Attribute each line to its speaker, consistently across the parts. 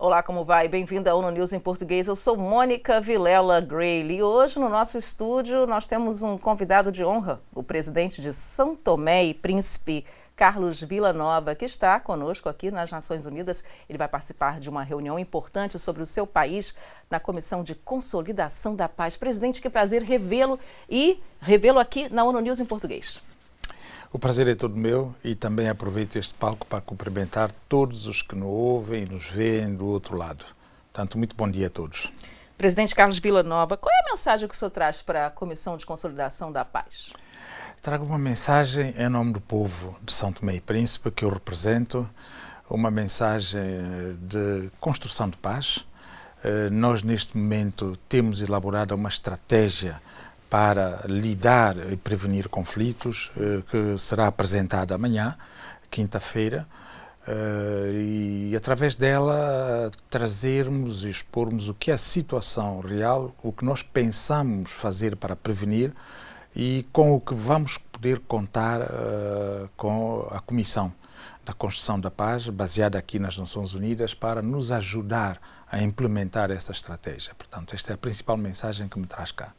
Speaker 1: Olá, como vai? Bem-vinda ao ONU News em português. Eu sou Mônica Vilela Grayle e hoje no nosso estúdio nós temos um convidado de honra, o presidente de São Tomé e Príncipe, Carlos Villanova, que está conosco aqui nas Nações Unidas. Ele vai participar de uma reunião importante sobre o seu país na Comissão de Consolidação da Paz. Presidente, que prazer revê-lo aqui na ONU News em português.
Speaker 2: O prazer é todo meu e também aproveito este palco para cumprimentar todos os que nos ouvem e nos veem do outro lado. Portanto, muito bom dia a todos.
Speaker 1: Presidente Carlos Villanova, qual é a mensagem que o senhor traz para a Comissão de Consolidação da Paz?
Speaker 2: Trago uma mensagem em nome do povo de São Tomé e Príncipe, que eu represento, uma mensagem de construção de paz. Nós, neste momento, temos elaborado uma estratégia para lidar e prevenir conflitos, que será apresentada amanhã, quinta-feira, e através dela trazermos e expormos o que é a situação real, o que nós pensamos fazer para prevenir e com o que vamos poder contar com a Comissão da Construção da Paz, baseada aqui nas Nações Unidas, para nos ajudar a implementar essa estratégia. Portanto, esta é a principal mensagem que me traz cá.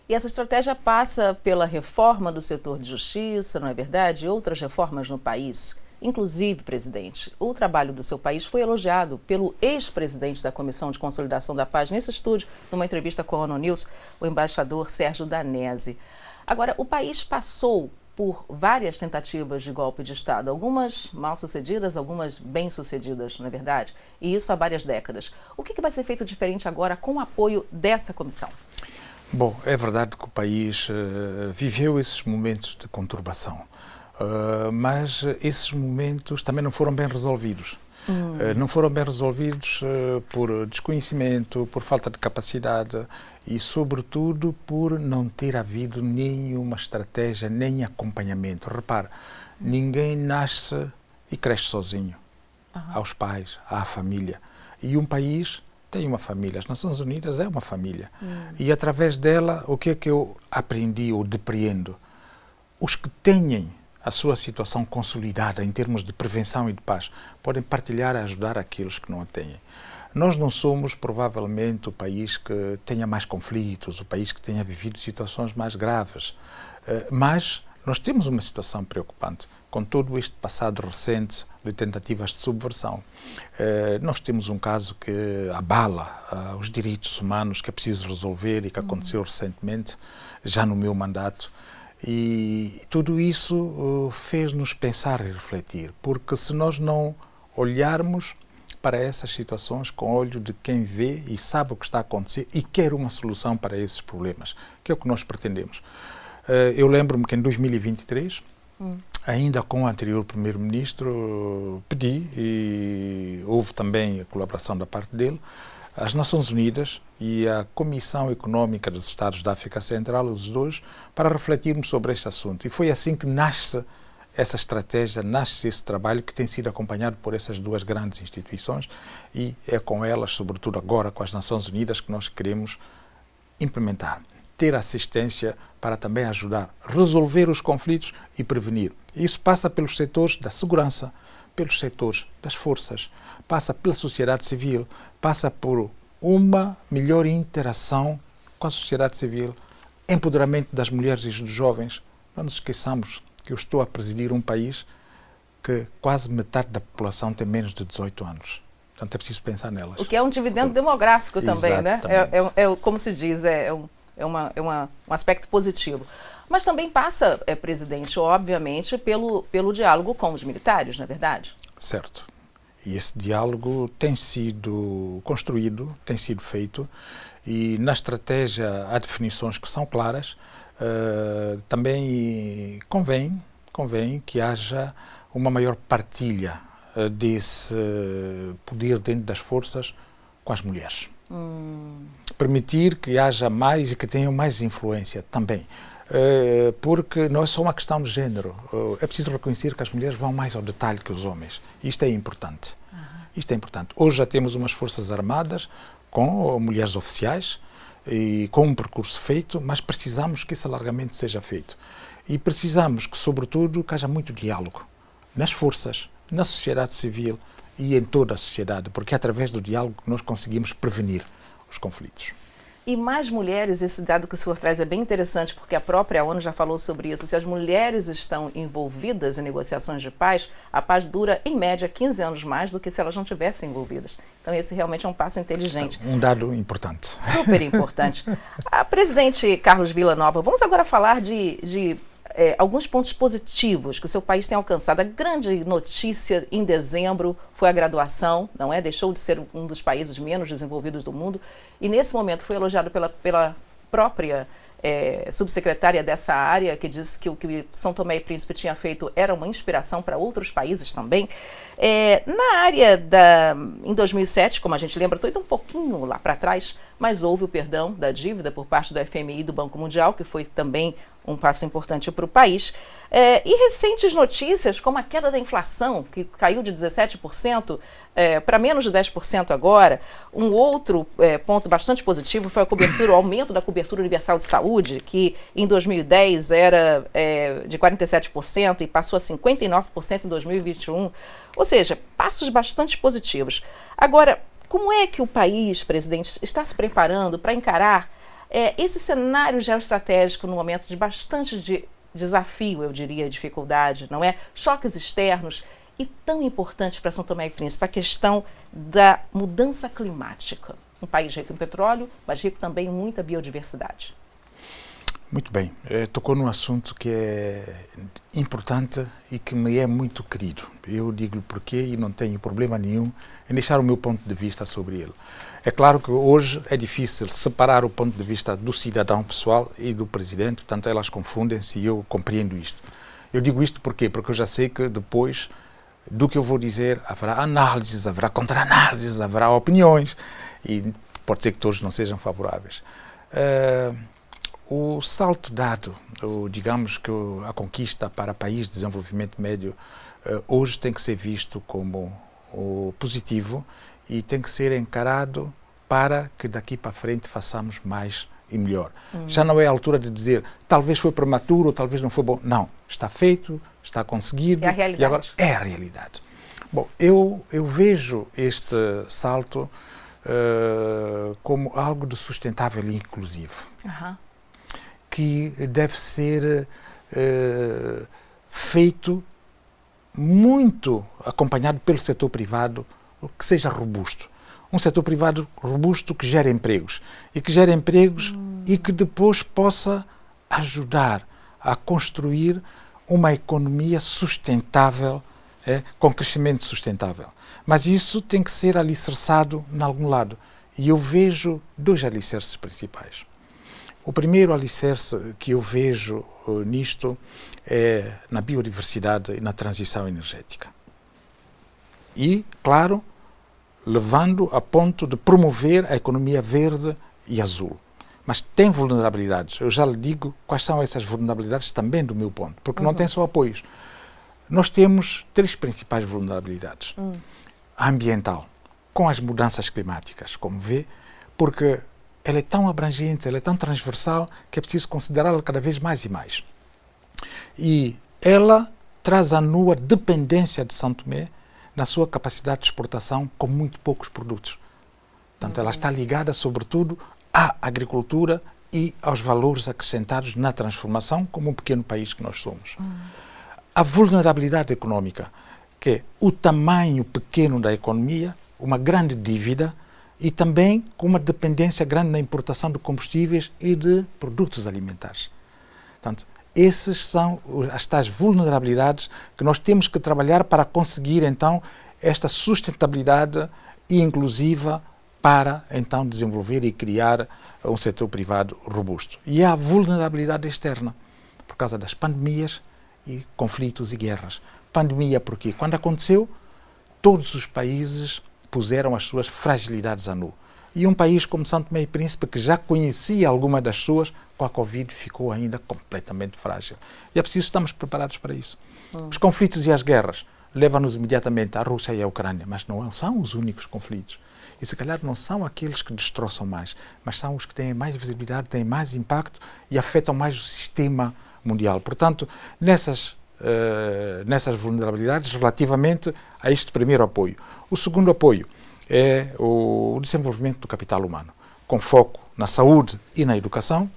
Speaker 1: E essa estratégia passa pela reforma do setor de justiça, não é verdade? E outras reformas no país. Inclusive, presidente, o trabalho do seu país foi elogiado pelo ex-presidente da Comissão de Consolidação da Paz nesse estúdio, numa entrevista com a ONU News, o embaixador Sérgio Danesi. Agora, o país passou por várias tentativas de golpe de Estado, algumas mal-sucedidas, algumas bem-sucedidas, não é verdade? E isso há várias décadas. O que vai ser feito diferente agora com o apoio dessa comissão?
Speaker 2: Bom, é verdade que o país viveu esses momentos de conturbação, mas esses momentos também não foram bem resolvidos. Não foram bem resolvidos por desconhecimento, por falta de capacidade e, sobretudo, por não ter havido nenhuma estratégia, nem acompanhamento. Repara, ninguém nasce e cresce sozinho. Aos pais, à família. E um país tem uma família, as Nações Unidas é uma família. E através dela, o que é que eu aprendi ou depreendo? Os que têm a sua situação consolidada em termos de prevenção e de paz podem partilhar e ajudar aqueles que não a têm. Nós não somos, provavelmente, o país que tenha mais conflitos, o país que tenha vivido situações mais graves, mas nós temos uma situação preocupante com todo este passado recente de tentativas de subversão. Nós temos um caso que abala os direitos humanos, que é preciso resolver e que aconteceu recentemente, já no meu mandato. E tudo isso fez-nos pensar e refletir, porque se nós não olharmos para essas situações com o olho de quem vê e sabe o que está a acontecer e quer uma solução para esses problemas, que é o que nós pretendemos. Eu lembro-me que em 2023, ainda com o anterior primeiro-ministro, pedi, e houve também a colaboração da parte dele, as Nações Unidas e a Comissão Económica dos Estados da África Central, os dois, para refletirmos sobre este assunto. E foi assim que nasce essa estratégia, nasce esse trabalho que tem sido acompanhado por essas duas grandes instituições e é com elas, sobretudo agora com as Nações Unidas, que nós queremos implementar, ter assistência para também ajudar a resolver os conflitos e prevenir. Isso passa pelos setores da segurança, pelos setores das forças, passa pela sociedade civil, passa por uma melhor interação com a sociedade civil, empoderamento das mulheres e dos jovens. Não nos esqueçamos que eu estou a presidir um país que quase metade da população tem menos de 18 anos. Portanto, é preciso pensar nelas.
Speaker 1: O que é um dividendo demográfico também,
Speaker 2: exatamente,
Speaker 1: né? Como se diz, um aspecto positivo. Mas também passa, presidente, obviamente, pelo diálogo com os militares, não é verdade?
Speaker 2: Certo. E esse diálogo tem sido construído, tem sido feito, e na estratégia há definições que são claras. Também convém que haja uma maior partilha desse poder dentro das forças com as mulheres. Permitir que haja mais e que tenham mais influência também. Porque não é só uma questão de género. É preciso reconhecer que as mulheres vão mais ao detalhe que os homens. Isto é importante. Isto é importante. Hoje já temos umas forças armadas com mulheres oficiais e com um percurso feito, mas precisamos que esse alargamento seja feito. E precisamos que, sobretudo, que haja muito diálogo nas forças, na sociedade civil e em toda a sociedade, porque é através do diálogo que nós conseguimos prevenir os conflitos.
Speaker 1: E mais mulheres, esse dado que o senhor traz é bem interessante, porque a própria ONU já falou sobre isso. Se as mulheres estão envolvidas em negociações de paz, a paz dura, em média, 15 anos mais do que se elas não tivessem envolvidas. Então, esse realmente é um passo inteligente.
Speaker 2: Um dado importante.
Speaker 1: Super importante. Presidente Carlos Villanova, vamos agora falar de alguns pontos positivos que o seu país tem alcançado. A grande notícia em dezembro foi a graduação, não é? Deixou de ser um dos países menos desenvolvidos do mundo e nesse momento foi elogiado pela própria subsecretária dessa área, que disse que o que São Tomé e Príncipe tinha feito era uma inspiração para outros países também. Na área em 2007, como a gente lembra, estou indo um pouquinho lá para trás, mas houve o perdão da dívida por parte do FMI e do Banco Mundial, que foi também um passo importante para o país. E recentes notícias, como a queda da inflação, que caiu de 17% para menos de 10% agora. Um outro ponto bastante positivo foi o aumento da cobertura universal de saúde, que em 2010 era de 47% e passou a 59% em 2021. Ou seja, passos bastante positivos. Agora, como é que o país, presidente, está se preparando para encarar esse cenário geoestratégico no momento de bastante desafio, eu diria, dificuldade, não é? Choques externos e tão importante para São Tomé e Príncipe, a questão da mudança climática. Um país rico em petróleo, mas rico também em muita biodiversidade.
Speaker 2: Muito bem. Tocou num assunto que é importante e que me é muito querido. Eu digo-lhe porquê e não tenho problema nenhum em deixar o meu ponto de vista sobre ele. É claro que hoje é difícil separar o ponto de vista do cidadão pessoal e do presidente, portanto elas confundem-se e eu compreendo isto. Eu digo isto porquê? Porque eu já sei que depois do que eu vou dizer haverá análises, haverá contra-análises, haverá opiniões e pode ser que todos não sejam favoráveis. O salto dado, digamos que a conquista para país de desenvolvimento médio, hoje tem que ser visto como positivo e tem que ser encarado para que daqui para frente façamos mais e melhor. Já não é a altura de dizer talvez foi prematuro, talvez não foi bom. Não, está feito, está conseguido.
Speaker 1: É a realidade.
Speaker 2: E agora é a realidade. Bom, eu vejo este salto como algo de sustentável e inclusivo. Que deve ser feito muito acompanhado pelo setor privado, que seja robusto. Um setor privado robusto que gere empregos. E que gere empregos e que depois possa ajudar a construir uma economia sustentável, com crescimento sustentável. Mas isso tem que ser alicerçado em algum lado. E eu vejo dois alicerces principais. O primeiro alicerce que eu vejo nisto é na biodiversidade e na transição energética. E, claro, levando a ponto de promover a economia verde e azul. Mas tem vulnerabilidades. Eu já lhe digo quais são essas vulnerabilidades também do meu ponto, porque não tem só apoios. Nós temos três principais vulnerabilidades. A ambiental, com as mudanças climáticas, como vê, porque ela é tão abrangente, ela é tão transversal que é preciso considerá-la cada vez mais e mais. E ela traz à nu a dependência de São Tomé na sua capacidade de exportação com muito poucos produtos. Portanto, ela está ligada, sobretudo, à agricultura e aos valores acrescentados na transformação, como um pequeno país que nós somos. A vulnerabilidade económica, que é o tamanho pequeno da economia, uma grande dívida, e também com uma dependência grande na importação de combustíveis e de produtos alimentares. Portanto, essas são as tais vulnerabilidades que nós temos que trabalhar para conseguir, então, esta sustentabilidade inclusiva para, então, desenvolver e criar um setor privado robusto. E há vulnerabilidade externa, por causa das pandemias e conflitos e guerras. Pandemia porque, quando aconteceu, todos os países puseram as suas fragilidades a nu. E um país como São Tomé e Príncipe, que já conhecia alguma das suas, com a Covid ficou ainda completamente frágil. E é preciso estarmos preparados para isso. Os conflitos e as guerras levam-nos imediatamente à Rússia e à Ucrânia, mas não são os únicos conflitos. E se calhar não são aqueles que destroçam mais, mas são os que têm mais visibilidade, têm mais impacto e afetam mais o sistema mundial. Portanto, nessas nessas vulnerabilidades relativamente a este primeiro apoio. O segundo apoio é o desenvolvimento do capital humano, com foco na saúde e na educação,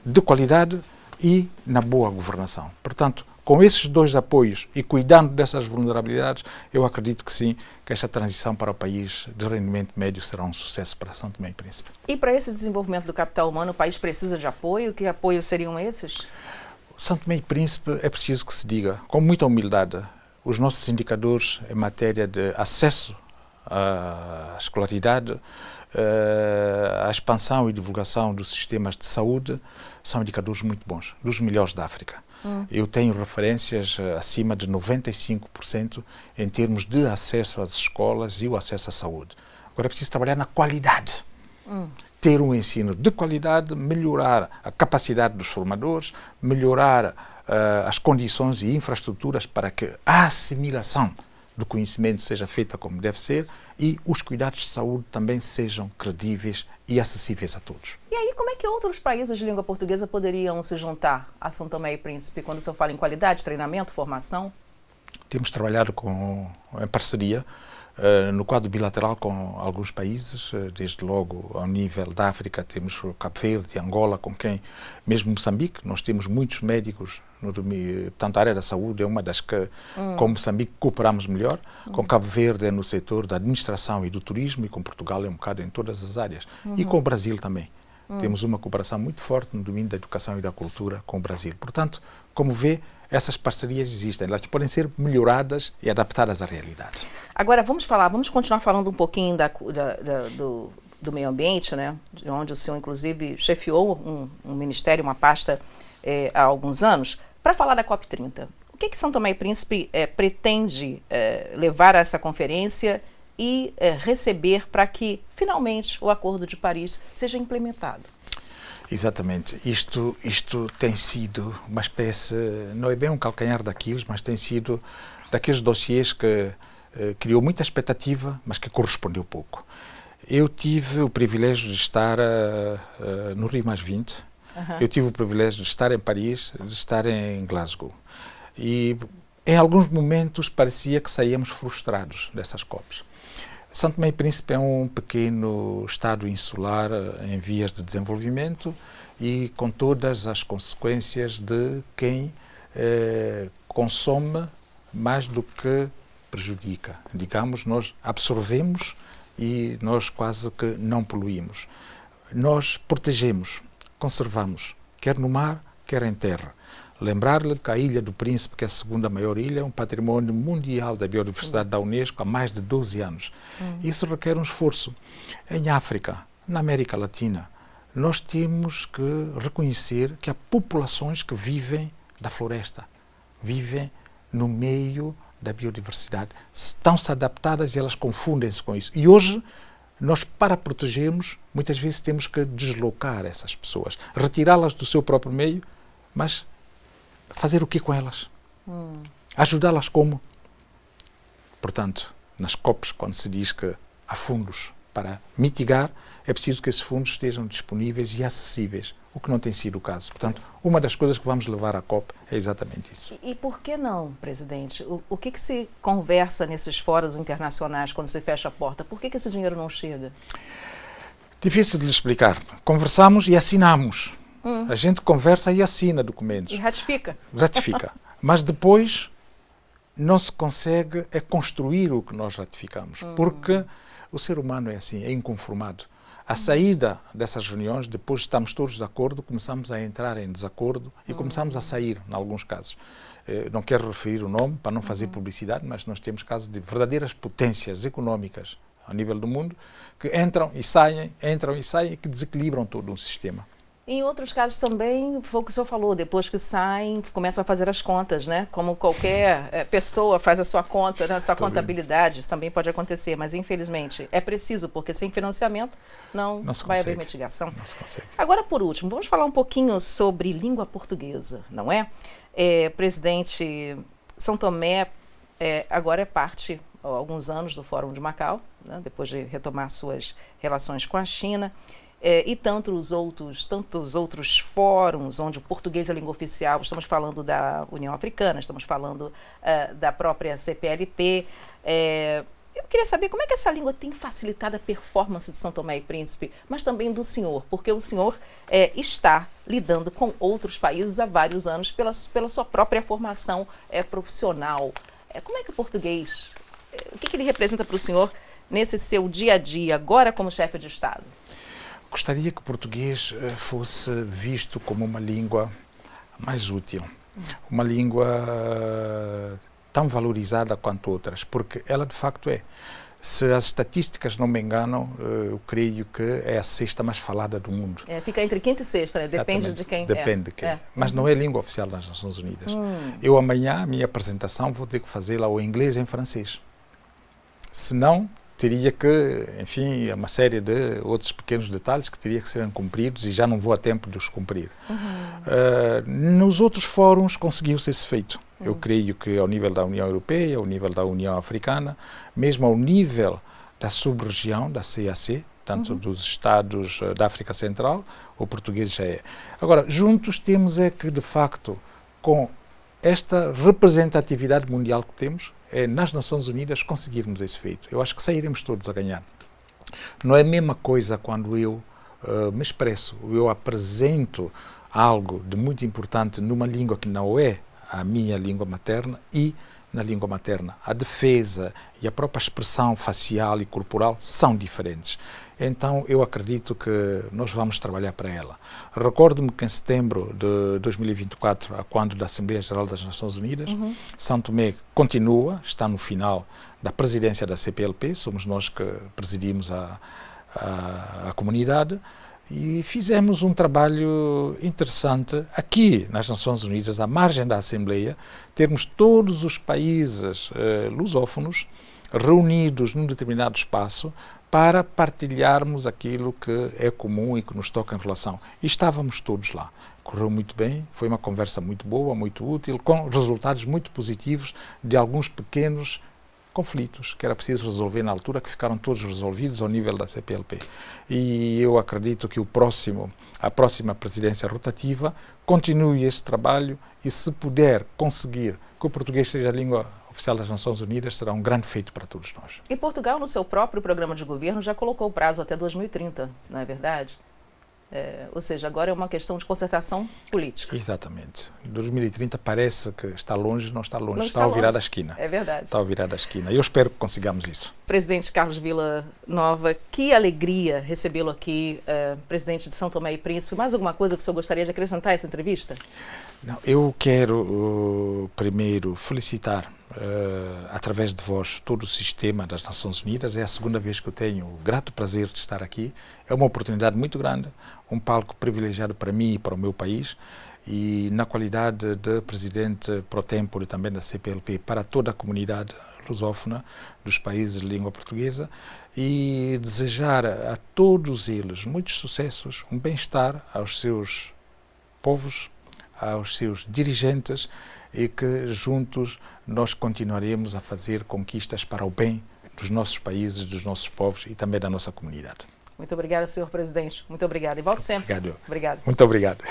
Speaker 2: de qualidade e na boa governação. Portanto, com esses dois apoios e cuidando dessas vulnerabilidades, eu acredito que sim, que esta transição para o país de rendimento médio será um sucesso para São Tomé e Príncipe.
Speaker 1: E para esse desenvolvimento do capital humano, o país precisa de apoio? Que apoios seriam esses?
Speaker 2: São Tomé e Príncipe, é preciso que se diga, com muita humildade, os nossos indicadores em matéria de acesso à escolaridade, a expansão e divulgação dos sistemas de saúde são indicadores muito bons, dos melhores da África. Eu tenho referências acima de 95% em termos de acesso às escolas e o acesso à saúde. Agora é preciso trabalhar na qualidade. Ter um ensino de qualidade, melhorar a capacidade dos formadores, melhorar as condições e infraestruturas para que a assimilação do conhecimento seja feita como deve ser e os cuidados de saúde também sejam credíveis e acessíveis a todos.
Speaker 1: E aí, como é que outros países de língua portuguesa poderiam se juntar a São Tomé e Príncipe quando o senhor fala em qualidade, treinamento, formação?
Speaker 2: Temos trabalhado em parceria no quadro bilateral com alguns países, desde logo ao nível da África temos Cabo Verde, Angola, com quem, mesmo Moçambique, nós temos muitos médicos, portanto a área da saúde é uma das que com Moçambique cooperamos melhor, com Cabo Verde é no setor da administração e do turismo e com Portugal é um bocado em todas as áreas e com o Brasil também. Temos uma cooperação muito forte no domínio da educação e da cultura com o Brasil. Portanto, como vê, essas parcerias existem, elas podem ser melhoradas e adaptadas à realidade.
Speaker 1: Agora vamos continuar falando um pouquinho do meio ambiente, né? De onde o senhor inclusive chefiou um ministério, uma pasta há alguns anos, para falar da COP30. O que São Tomé e Príncipe pretende levar a essa conferência e receber para que finalmente o Acordo de Paris seja implementado?
Speaker 2: Exatamente. Isto tem sido uma espécie, não é bem um calcanhar daqueles, mas tem sido daqueles dossiês que criou muita expectativa, mas que correspondeu pouco. Eu tive o privilégio de estar no Rio+20, eu tive o privilégio de estar em Paris, de estar em Glasgow. E em alguns momentos parecia que saíamos frustrados dessas COPs. São Tomé e Príncipe é um pequeno estado insular em vias de desenvolvimento e com todas as consequências de quem consome mais do que prejudica. Digamos, nós absorvemos e nós quase que não poluímos. Nós protegemos, conservamos, quer no mar, quer em terra. Lembrar-lhe que a Ilha do Príncipe, que é a segunda maior ilha, é um património mundial da biodiversidade da Unesco há mais de 12 anos. Isso requer um esforço. Em África, na América Latina, nós temos que reconhecer que há populações que vivem da floresta, vivem no meio da biodiversidade, estão-se adaptadas e elas confundem-se com isso. E hoje, nós, para protegermos, muitas vezes temos que deslocar essas pessoas, retirá-las do seu próprio meio, mas fazer o que com elas? Ajudá-las como? Portanto, nas COPs, quando se diz que há fundos para mitigar, é preciso que esses fundos estejam disponíveis e acessíveis, o que não tem sido o caso. Portanto, uma das coisas que vamos levar à COP é exatamente isso.
Speaker 1: E por que não, presidente? O que se conversa nesses fóruns internacionais quando se fecha a porta? Por que esse dinheiro não chega?
Speaker 2: Difícil de lhe explicar. Conversamos e assinamos. A gente conversa e assina documentos.
Speaker 1: E ratifica.
Speaker 2: Ratifica. Mas depois não se consegue construir o que nós ratificamos. Porque o ser humano é assim, é inconformado. A saída dessas reuniões, depois estamos todos de acordo, começamos a entrar em desacordo e começamos a sair, em alguns casos. Não quero referir o nome para não fazer publicidade, mas nós temos casos de verdadeiras potências económicas a nível do mundo que entram e saem e que desequilibram todo um sistema.
Speaker 1: Em outros casos também, foi o que o senhor falou, depois que saem, começam a fazer as contas, né? Como qualquer pessoa faz a sua conta, a sua contabilidade, isso também pode acontecer, mas infelizmente é preciso, porque sem financiamento não vai haver mitigação.
Speaker 2: Não se consegue.
Speaker 1: Agora, por último, vamos falar um pouquinho sobre língua portuguesa, não é? Presidente, São Tomé agora é parte, há alguns anos, do Fórum de Macau, né? Depois de retomar suas relações com a China. e tantos outros fóruns onde o português é língua oficial. Estamos falando da União Africana, estamos falando da própria CPLP. Eu queria saber como é que essa língua tem facilitado a performance de São Tomé e Príncipe, mas também do senhor, porque o senhor está lidando com outros países há vários anos pela sua própria formação profissional. Como é que o português, o que ele representa para o senhor nesse seu dia a dia, agora como chefe de Estado?
Speaker 2: Gostaria que o português fosse visto como uma língua mais útil, uma língua tão valorizada quanto outras, porque ela de facto é. Se as estatísticas não me enganam, eu creio que é a sexta mais falada do mundo.
Speaker 1: Fica entre quinta e sexta, né? Depende de quem
Speaker 2: Depende de quem. Mas não é língua oficial das Nações Unidas. Eu amanhã, a minha apresentação, vou ter que fazê-la ou em inglês ou em francês. Senão, teria que, enfim, uma série de outros pequenos detalhes que teria que serem cumpridos e já não vou a tempo de os cumprir. Nos outros fóruns conseguiu-se esse feito. Eu creio que ao nível da União Europeia, ao nível da União Africana, mesmo ao nível da sub-região, da CAC, tanto dos Estados da África Central, o português já é. Agora, juntos temos é que, de facto, com esta representatividade mundial que temos, nas Nações Unidas conseguirmos esse feito. Eu acho que sairemos todos a ganhar. Não é a mesma coisa quando eu me expresso, eu apresento algo de muito importante numa língua que não é a minha língua materna e na língua materna. A defesa e a própria expressão facial e corporal são diferentes. Então, eu acredito que nós vamos trabalhar para ela. Recordo-me que em setembro de 2024, a quando da Assembleia Geral das Nações Unidas, São Tomé continua, está no final da presidência da CPLP, somos nós que presidimos a comunidade, e fizemos um trabalho interessante aqui nas Nações Unidas, à margem da Assembleia, termos todos os países lusófonos reunidos num determinado espaço para partilharmos aquilo que é comum e que nos toca em relação. E estávamos todos lá. Correu muito bem, foi uma conversa muito boa, muito útil, com resultados muito positivos de alguns pequenos conflitos que era preciso resolver na altura, que ficaram todos resolvidos ao nível da CPLP. E eu acredito que a próxima presidência rotativa continue esse trabalho e, se puder conseguir que o português seja a língua oficial das Nações Unidas, será um grande feito para todos nós.
Speaker 1: E Portugal, no seu próprio programa de governo, já colocou o prazo até 2030, não é verdade? Ou seja, agora é uma questão de concertação política.
Speaker 2: Exatamente. 2030 parece que está longe, não está longe,
Speaker 1: Não
Speaker 2: está ao virar
Speaker 1: longe.
Speaker 2: da esquina.
Speaker 1: É verdade.
Speaker 2: Está ao virar da esquina. Eu espero que consigamos isso.
Speaker 1: Presidente Carlos Villanova, que alegria recebê-lo aqui, presidente de São Tomé e Príncipe. Mais alguma coisa que o senhor gostaria de acrescentar a essa entrevista?
Speaker 2: Não, eu quero primeiro felicitar, através de vós, todo o sistema das Nações Unidas. É a segunda vez que eu tenho o grato prazer de estar aqui. É uma oportunidade muito grande, um palco privilegiado para mim e para o meu país, e na qualidade de presidente pro tempore também da CPLP para toda a comunidade lusófona dos países de língua portuguesa, e desejar a todos eles muitos sucessos, um bem-estar aos seus povos, aos seus dirigentes, e que juntos nós continuaremos a fazer conquistas para o bem dos nossos países, dos nossos povos e também da nossa comunidade.
Speaker 1: Muito obrigada, senhor presidente. Muito obrigada. E volte sempre.
Speaker 2: Obrigado.
Speaker 1: Obrigada.
Speaker 2: Muito obrigado.